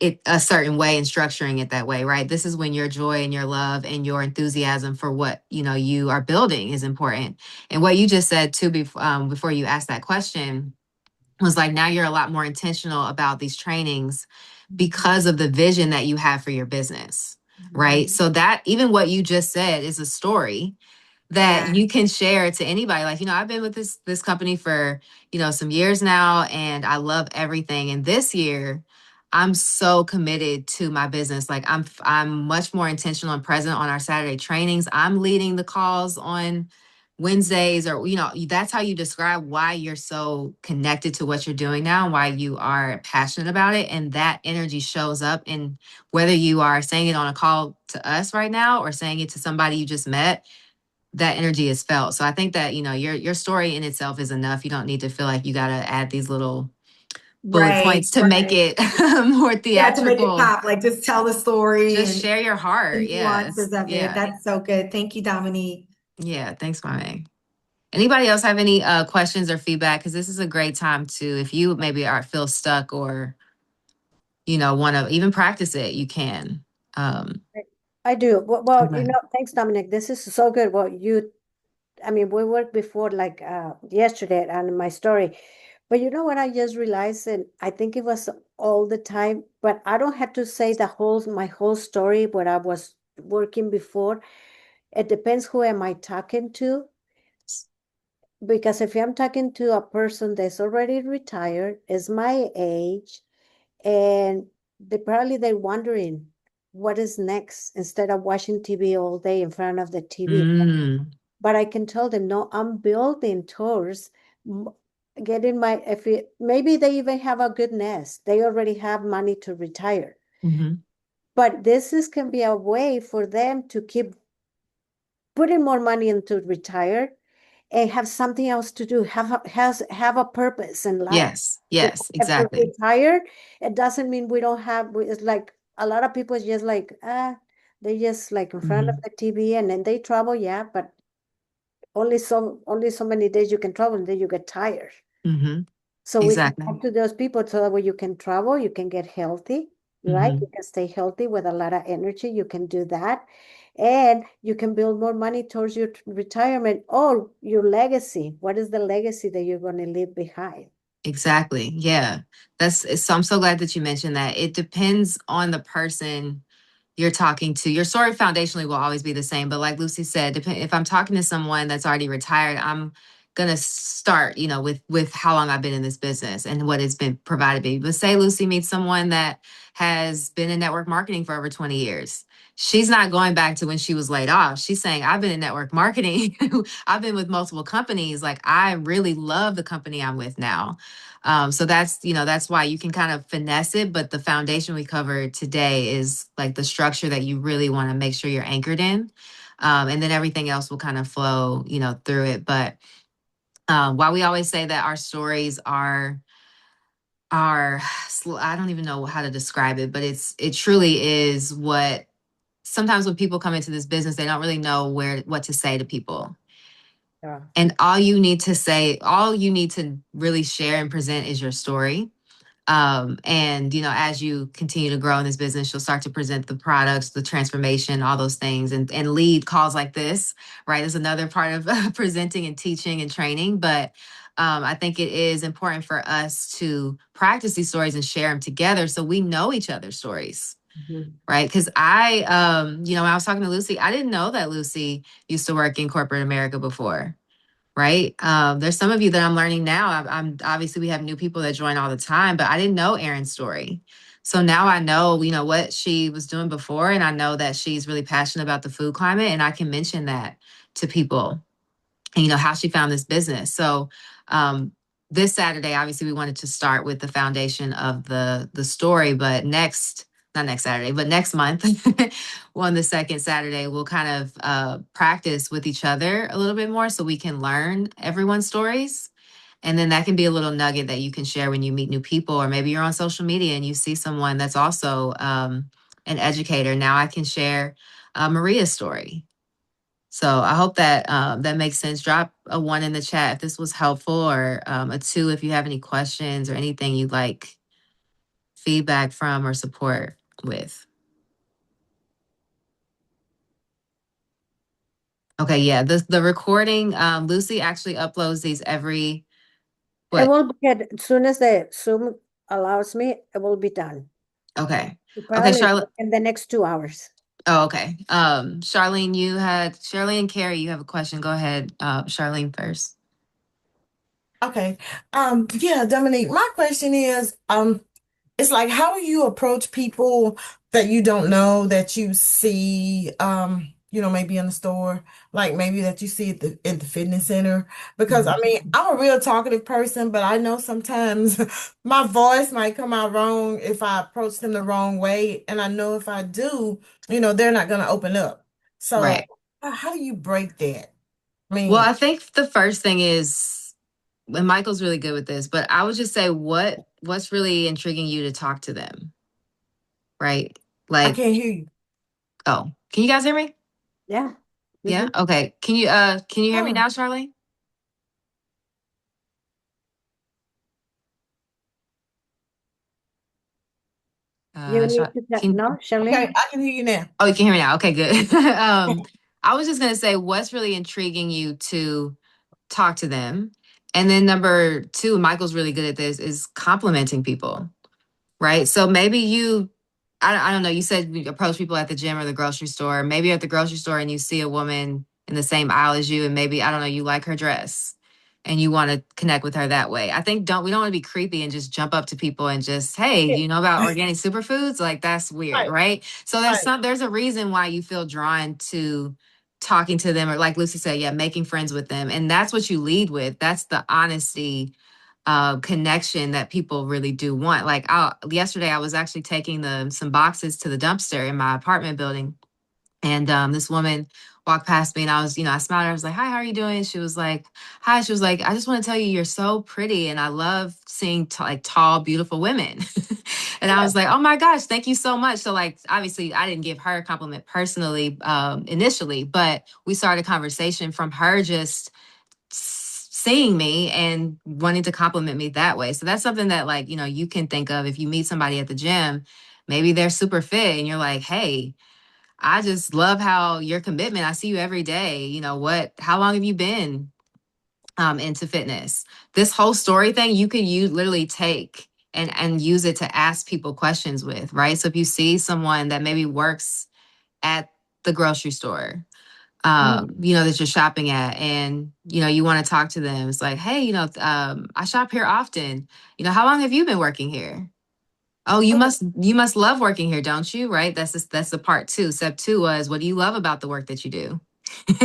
[SPEAKER 1] it a certain way and structuring it that way, right? This is when your joy and your love and your enthusiasm for what you are building is important. And what you just said too, before you asked that question, was like, now you're a lot more intentional about these trainings because of the vision that you have for your business, right?
[SPEAKER 3] Mhm.
[SPEAKER 1] So that even what you just said is a story that
[SPEAKER 3] Yeah.
[SPEAKER 1] you can share to anybody. Like, I've been with this company for, some years now, and I love everything. And this year, I'm so committed to my business. Like, I'm much more intentional and present on our Saturday trainings. I'm leading the calls on Wednesdays, or that's how you describe why you're so connected to what you're doing now and why you are passionate about it. And that energy shows up in whether you are saying it on a call to us right now or saying it to somebody you just met, that energy is felt. So I think that, your story in itself is enough. You don't need to feel like you got to add these little bullet
[SPEAKER 3] Right,
[SPEAKER 1] points to make
[SPEAKER 3] right.
[SPEAKER 1] it more
[SPEAKER 3] Yeah, to make it
[SPEAKER 1] theatrical.
[SPEAKER 3] pop, like just tell the story
[SPEAKER 1] Just
[SPEAKER 3] and
[SPEAKER 1] share your
[SPEAKER 3] the
[SPEAKER 1] heart. Yes.
[SPEAKER 3] nuances of it.
[SPEAKER 1] Yeah.
[SPEAKER 3] That's so good. Thank you, Dominique.
[SPEAKER 1] Yeah. Thanks, Mame. Anybody else have any questions or feedback? Because this is a great time to, if you maybe feel stuck or, want to even practice it, you can.
[SPEAKER 2] I do. Well,
[SPEAKER 1] Okay.
[SPEAKER 2] thanks, Dominic. This is so good. I mean, we worked before, like yesterday on my story. But you know what I just realized, and I think it was all the time, but I don't have to say my whole story when I was working before. It depends who am I talking to. Because if I'm talking to a person that's already retired, is my age, and they're wondering what is next instead of watching TV all day in front of the TV.
[SPEAKER 1] Mm,
[SPEAKER 2] But I can tell them, no, I'm building towards m- getting maybe they even have a good nest. They already have money to retire.
[SPEAKER 1] hmm.
[SPEAKER 2] But can be a way for them to keep putting more money into retire and have something else to do, have a purpose in life.
[SPEAKER 1] Yes.
[SPEAKER 2] Because
[SPEAKER 1] Yes.
[SPEAKER 2] if we're
[SPEAKER 1] Exactly.
[SPEAKER 2] retired, it doesn't mean we don't have. It's like a lot of people just like they just like in front of
[SPEAKER 1] Hmm.
[SPEAKER 2] the TV and then they travel, yeah, but only so many days you can travel and then you get tired.
[SPEAKER 1] Hmm.
[SPEAKER 2] So we can
[SPEAKER 1] Exactly.
[SPEAKER 2] talk to those people so that way you can travel, you can get healthy, right? You
[SPEAKER 1] Hmm.
[SPEAKER 2] can stay healthy with a lot of energy. You can do that. And you can build more money towards your retirement or your legacy. What is the legacy that you're going to leave behind?
[SPEAKER 1] Exactly. Yeah. So I'm so glad that you mentioned that. It depends on the person you're talking to. Your story foundationally will always be the same, but like Lucy said, if I'm talking to someone that's already retired, I'm gonna start, with how long I've been in this business and what it's been provided me. But say Lucy meets someone that has been in network marketing for over 20 years. She's not going back to when she was laid off. She's saying, I've been in network marketing. I've been with multiple companies. Like, I really love the company I'm with now. So that's why you can kind of finesse it, but the foundation we covered today is like the structure that you really want to make sure you're anchored in. And then everything else will kind of flow, through it. But while we always say that our stories are I don't even know how to describe it, but it truly is what sometimes when people come into this business, they don't really know what to say to people.
[SPEAKER 2] Yeah.
[SPEAKER 1] And all you need to really share and present is your story. And as you continue to grow in this business, you'll start to present the products, the transformation, all those things, and lead calls like this, right? Is another part of presenting and teaching and training. But I think it is important for us to practice these stories and share them together so we know each other's stories.
[SPEAKER 2] Mhm.
[SPEAKER 1] Right. Because when I was talking to Lucy, I didn't know that Lucy used to work in corporate America before. Right. There's some of you that I'm learning now. I'm obviously we have new people that join all the time, but I didn't know Erin's story. So now I know, what she was doing before, and I know that she's really passionate about the food climate, and I can mention that to people and how she found this business. So this Saturday, obviously, we wanted to start with the foundation of the story, but not next Saturday, but next month, on the second Saturday, we'll kind of practice with each other a little bit more so we can learn everyone's stories. And then that can be a little nugget that you can share when you meet new people, or maybe you're on social media and you see someone that's also an educator. Now I can share Maria's story. So I hope that that makes sense. Drop a 1 in the chat if this was helpful, or a 2 if you have any questions or anything you'd like feedback from or support with. Okay, yeah, the recording, Lucy actually uploads these every
[SPEAKER 2] It
[SPEAKER 1] what?
[SPEAKER 2] will be as soon as the Zoom allows me, it will be done.
[SPEAKER 1] Okay, okay,
[SPEAKER 2] Probably
[SPEAKER 1] Charlotte.
[SPEAKER 2] in the next 2 hours.
[SPEAKER 1] Oh, okay. Charlene and Carrie, you have a question. Go ahead, Charlene first.
[SPEAKER 4] Okay. Yeah, Dominique, my question is, it's like, how do you approach people that you don't know, that you see, maybe in the store, like maybe that you see at the fitness center. Because I
[SPEAKER 1] Mhm.
[SPEAKER 4] mean, I'm a real talkative person, but I know sometimes my voice might come out wrong if I approach them the wrong way. And I know if I do, they're not going to open up. So
[SPEAKER 1] Right.
[SPEAKER 4] how do you break that? I
[SPEAKER 1] Well,
[SPEAKER 4] mean,
[SPEAKER 1] I think the first thing is, and Michael's really good with this, but I would just say what's really intriguing you to talk to them, right?
[SPEAKER 4] I
[SPEAKER 1] Like,
[SPEAKER 4] can't hear you.
[SPEAKER 1] oh, can you guys hear me?
[SPEAKER 2] Yeah.
[SPEAKER 1] Yeah.
[SPEAKER 2] Mhm.
[SPEAKER 1] Okay. Can you hear me
[SPEAKER 4] Oh,
[SPEAKER 1] now, Charlene?
[SPEAKER 2] You need
[SPEAKER 1] Char-
[SPEAKER 2] to
[SPEAKER 1] can
[SPEAKER 2] no,
[SPEAKER 4] okay,
[SPEAKER 2] Charlene?
[SPEAKER 4] I can hear you now.
[SPEAKER 1] Oh, you can hear me now. Okay, good. I was just gonna say, what's really intriguing you to talk to them? And then number two, Michael's really good at this, is complimenting people, right? So maybe I don't know, you said you approach people at the gym or the grocery store. Maybe you're at the grocery store and you see a woman in the same aisle as you, and maybe, I don't know, you like her dress and you want to connect with her that way. I think we don't want to be creepy and just jump up to people and just, hey,
[SPEAKER 4] Yeah,
[SPEAKER 1] do you know about organic superfoods? Like that's weird,
[SPEAKER 4] right,
[SPEAKER 1] right? So
[SPEAKER 4] right.
[SPEAKER 1] there's a reason why you feel drawn to talking to them, or like Lucy said, yeah, making friends with them. And that's what you lead with. That's the honesty, connection that people really do want. Like yesterday, I was actually taking some boxes to the dumpster in my apartment building, and this woman walked past me, and I smiled at her. I was like, "Hi, how are you doing?" She was like, "Hi." She was like, "I just want to tell you, you're so pretty, and I love seeing like tall, beautiful women." And I
[SPEAKER 4] Yeah,
[SPEAKER 1] was like, "Oh my gosh, thank you so much." So like, obviously, I didn't give her a compliment personally, initially, but we started a conversation from her just seeing me and wanting to compliment me that way. So that's something that, like, you can think of if you meet somebody at the gym. Maybe they're super fit and you're like, "Hey, I just love how your commitment. I see you every day. How long have you been into fitness?" This whole story thing, you could literally take and use it to ask people questions with, right? So if you see someone that maybe works at the grocery store, that you're shopping at, and you want to talk to them, it's like, "Hey, I shop here often. How long have you been working here? Oh, you
[SPEAKER 4] okay.
[SPEAKER 1] must love working here, don't you?" Right? That's the part two. Step two was, what do you love about the work that you do?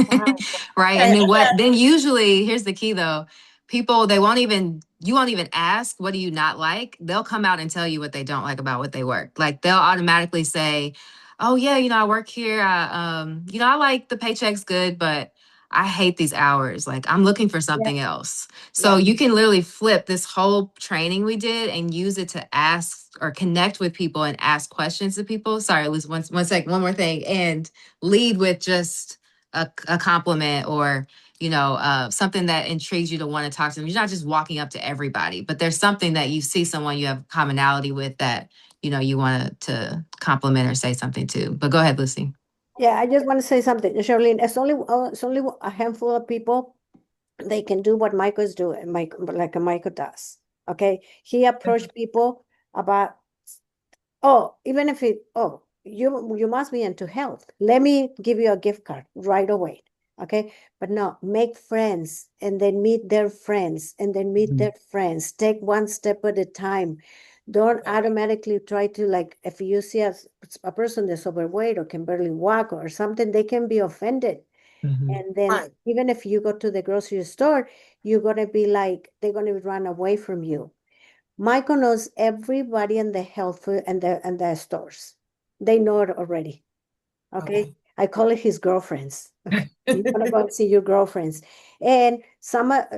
[SPEAKER 2] Wow.
[SPEAKER 1] Right.
[SPEAKER 4] Okay,
[SPEAKER 1] And then
[SPEAKER 4] okay.
[SPEAKER 1] then usually, here's the key though. People, you won't even ask, what do you not like? They'll come out and tell you what they don't like about what they work. Like they'll automatically say, "Oh yeah, I work here. I like the paycheck's good, but I hate these hours. Like I'm looking for
[SPEAKER 2] Yeah,
[SPEAKER 1] something else." So
[SPEAKER 2] yeah,
[SPEAKER 1] you can literally flip this whole training we did and use it to ask or connect with people and ask questions to people. Sorry, Liz, one sec, one more thing. And lead with just a compliment, or something that intrigues you to want to talk to them. You're not just walking up to everybody, but there's something that you see someone you have commonality with that you want to compliment or say something to. But go ahead, Lucy.
[SPEAKER 2] yeah. I just want to say something, Charlene. It's only a handful of people. They can do what Michael's doing, like Michael does. Okay, he approached people about, oh, even if you must be into health. Let me give you a gift card right away. Okay. But no, make friends and then meet their friends and then meet
[SPEAKER 1] Mhm.
[SPEAKER 2] their friends. Take one step at a time. Don't automatically try to, like, if you see a person that's overweight or can barely walk or something, they can be offended.
[SPEAKER 1] Mhm.
[SPEAKER 2] And then
[SPEAKER 4] Right.
[SPEAKER 2] even if you go to the grocery store, you're gonna be like, they're gonna run away from you. Michael knows everybody in the health food and the stores. They know it already. Okay.
[SPEAKER 4] Okay.
[SPEAKER 2] I call it his girlfriends. Okay. You want to go and see your girlfriends. And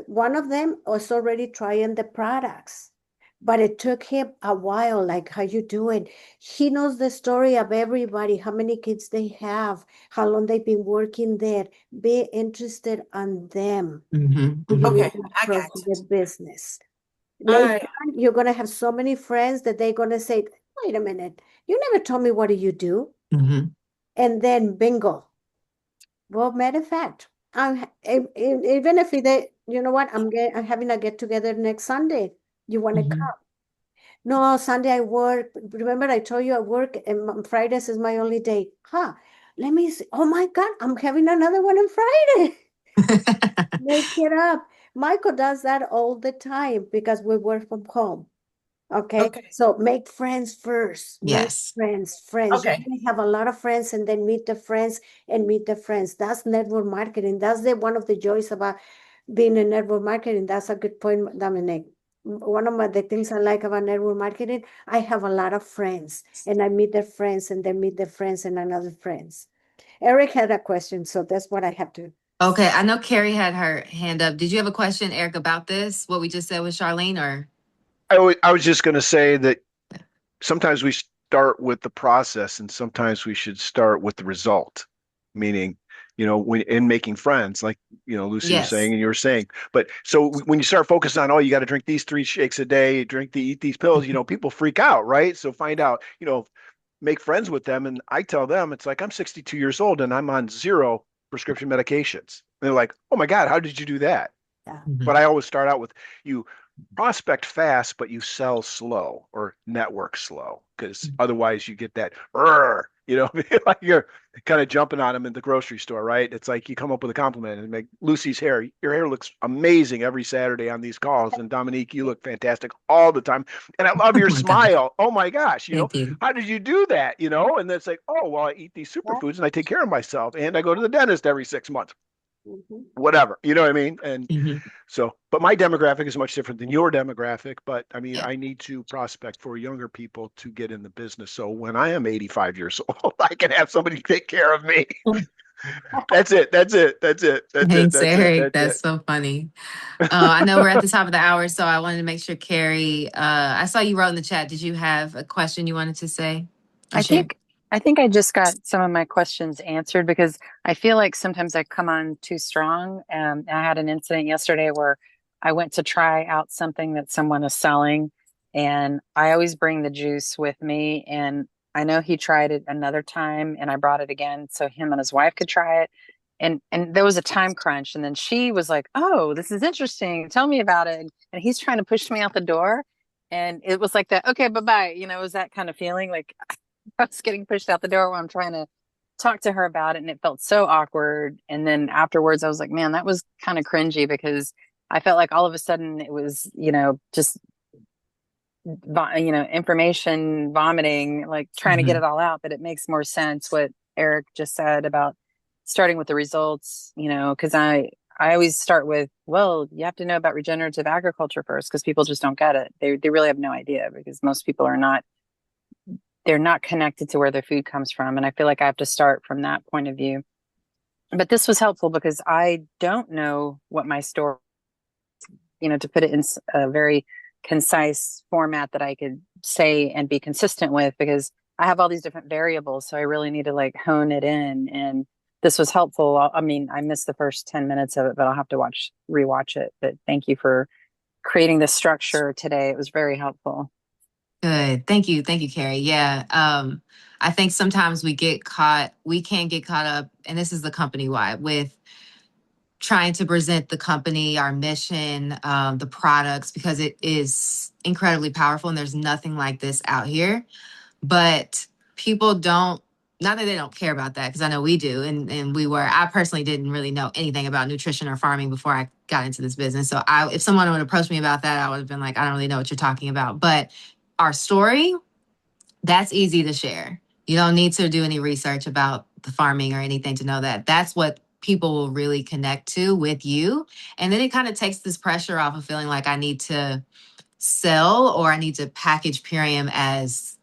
[SPEAKER 2] one of them was already trying the products. But it took him a while, like, how you doing? He knows the story of everybody, how many kids they have, how long they've been working there. Be interested on them.
[SPEAKER 1] Mhm.
[SPEAKER 2] If you
[SPEAKER 1] Mhm.
[SPEAKER 4] Okay,
[SPEAKER 2] want to
[SPEAKER 4] I
[SPEAKER 2] approach
[SPEAKER 4] got you.
[SPEAKER 2] the business.
[SPEAKER 4] All
[SPEAKER 2] Later
[SPEAKER 4] right.
[SPEAKER 2] on, you're going to have so many friends that they're going to say, wait a minute, you never told me what do you do?
[SPEAKER 1] Mhm.
[SPEAKER 2] And then bingo. Well, matter of fact, even if they, you know what, I'm having a get together next Sunday. You want to
[SPEAKER 1] Mhm.
[SPEAKER 2] come? No, Sunday I work. Remember, I told you I work, and Fridays is my only day. Huh? Let me see. Oh my God, I'm having another one on Friday. Make it up. Michael does that all the time because we work from home. Okay.
[SPEAKER 4] Okay.
[SPEAKER 2] So make friends first. Make
[SPEAKER 1] Yes.
[SPEAKER 2] friends. You're
[SPEAKER 4] Okay.
[SPEAKER 2] gonna have a lot of friends and then meet the friends and meet the friends. That's network marketing. That's the one of the joys about being in network marketing. That's a good point, Dominic. One of the things I like about network marketing, I have a lot of friends and I meet their friends and then meet their friends and another friends. Eric had a question, so that's what I have to.
[SPEAKER 1] Okay. I know Carrie had her hand up. Did you have a question, Eric, about this? What we just said with Charlene, or?
[SPEAKER 5] I was just going to say that sometimes we start with the process and sometimes we should start with the result, meaning, when in making friends, like, Lucy was
[SPEAKER 1] Yes.
[SPEAKER 5] saying and you were saying. But so when you start focusing on, oh, you got to drink these 3 shakes a day, eat these pills, people freak out, right? So find out, make friends with them. And I tell them, it's like, I'm 62 years old and I'm on 0 prescription medications. And they're like, oh my God, how did you do that?
[SPEAKER 2] Yeah.
[SPEAKER 1] Mhm.
[SPEAKER 5] But I always start out with, you prospect fast, but you sell slow or network slow, because otherwise you get that, like you're kind of jumping on them in the grocery store, right? It's like you come up with a compliment and make Lucy's hair. Your hair looks amazing every Saturday on these calls. And Dominique, you look fantastic all the time. And I love
[SPEAKER 1] Oh
[SPEAKER 5] your
[SPEAKER 1] my gosh.
[SPEAKER 5] smile. Oh my gosh,
[SPEAKER 1] Thank you.
[SPEAKER 5] how did you do that? And it's like, oh, well, I eat these superfoods and I take care of myself and I go to the dentist every 6 months,
[SPEAKER 2] Mhm.
[SPEAKER 5] whatever. You know what I mean? And
[SPEAKER 1] Hmm.
[SPEAKER 5] so, but my demographic is much different than your demographic. But I mean,
[SPEAKER 1] Yeah.
[SPEAKER 5] I need to prospect for younger people to get in the business. So when I am 85 years old, I can have somebody take care of me. That's it. That's it. That's it. That's it.
[SPEAKER 1] Thanks,
[SPEAKER 5] That's it.
[SPEAKER 1] Eric.
[SPEAKER 5] That's
[SPEAKER 1] That's
[SPEAKER 5] it.
[SPEAKER 1] so funny. I know we're at the top of the hour, so I wanted to make sure Carrie, I saw you wrote in the chat. Did you have a question you wanted to say or
[SPEAKER 6] I
[SPEAKER 1] share?
[SPEAKER 6] think I think I just got some of my questions answered because I feel like sometimes I come on too strong. I had an incident yesterday where I went to try out something that someone is selling, and I always bring the juice with me. And I know he tried it another time, and I brought it again so him and his wife could try it. And there was a time crunch, and then she was like, "Oh, this is interesting. Tell me about it." And he's trying to push me out the door, and it was like that. Okay, bye bye. It was that kind of feeling like I was getting pushed out the door while I'm trying to talk to her about it, and it felt so awkward. And then afterwards, I was like, man, that was kind of cringy because I felt like all of a sudden it was, just information vomiting, like trying to get
[SPEAKER 1] Hmm.
[SPEAKER 6] it all out. But it makes more sense what Eric just said about starting with the results, because I always start with, well, you have to know about regenerative agriculture first because people just don't get it. They really have no idea because most people are not they're not connected to where their food comes from. And I feel like I have to start from that point of view. But this was helpful because I don't know what my story, to put it in a very concise format that I could say and be consistent with because I have all these different variables. So I really need to like hone it in. And this was helpful. I mean, I missed the first 10 minutes of it, but I'll have to rewatch it. But thank you for creating this structure today. It was very helpful.
[SPEAKER 1] Good. Thank you. Thank you, Carrie. Yeah. I think sometimes we can get caught up, and this is the company wide, with trying to present the company, our mission, the products, because it is incredibly powerful and there's nothing like this out here. But people don't, not that they don't care about that, because I know we do. And I personally didn't really know anything about nutrition or farming before I got into this business. So if someone would approach me about that, I would have been like, I don't really know what you're talking about. But our story, that's easy to share. You don't need to do any research about the farming or anything to know that. That's what people will really connect to with you. And then it kind of takes this pressure off of feeling like I need to sell or I need to package Purium as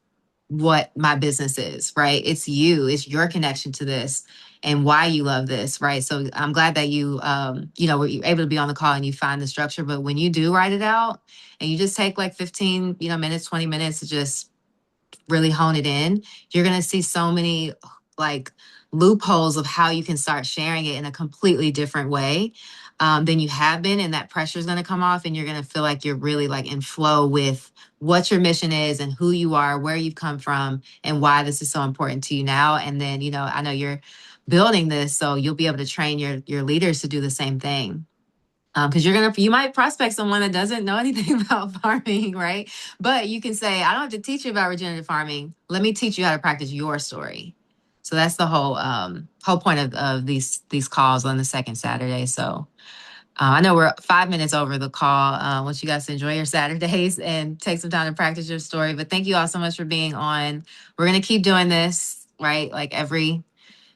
[SPEAKER 1] what my business is, right? It's you, it's your connection to this and why you love this, right? So I'm glad that you, were able to be on the call and you find the structure. But when you do write it out and you just take like 15, minutes, 20 minutes to just really hone it in, you're going to see so many like loopholes of how you can start sharing it in a completely different way than you have been. And that pressure is going to come off and you're going to feel like you're really like in flow with what your mission is and who you are, where you've come from and why this is so important to you now. And then, I know you're building this, so you'll be able to train your leaders to do the same thing. Because you might prospect someone that doesn't know anything about farming, right? But you can say, I don't have to teach you about regenerative farming. Let me teach you how to practice your story. So that's the whole point of these calls on the second Saturday. So I know we're 5 minutes over the call. I want you guys to enjoy your Saturdays and take some time to practice your story. But thank you all so much for being on. We're going to keep doing this, right? Like every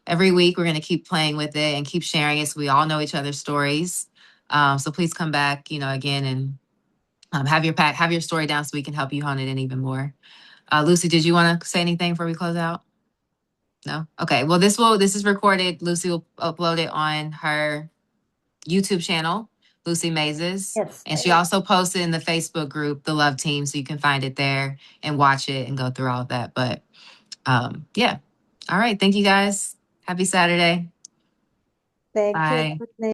[SPEAKER 1] week, we're going to keep playing with it and keep sharing it so we all know each other's stories. So please come back, again, and have your story down so we can help you hone it in even more. Lucy, did you want to say anything before we close out? No? Okay. Well, this is recorded. Lucy will upload it on her YouTube channel, Lucy Mazes.
[SPEAKER 2] Yes.
[SPEAKER 1] And she also posted in the Facebook group, The Love Team, so you can find it there and watch it and go through all of that. But yeah. All right. Thank you guys. Happy Saturday.
[SPEAKER 2] Thank
[SPEAKER 1] Bye.
[SPEAKER 2] you.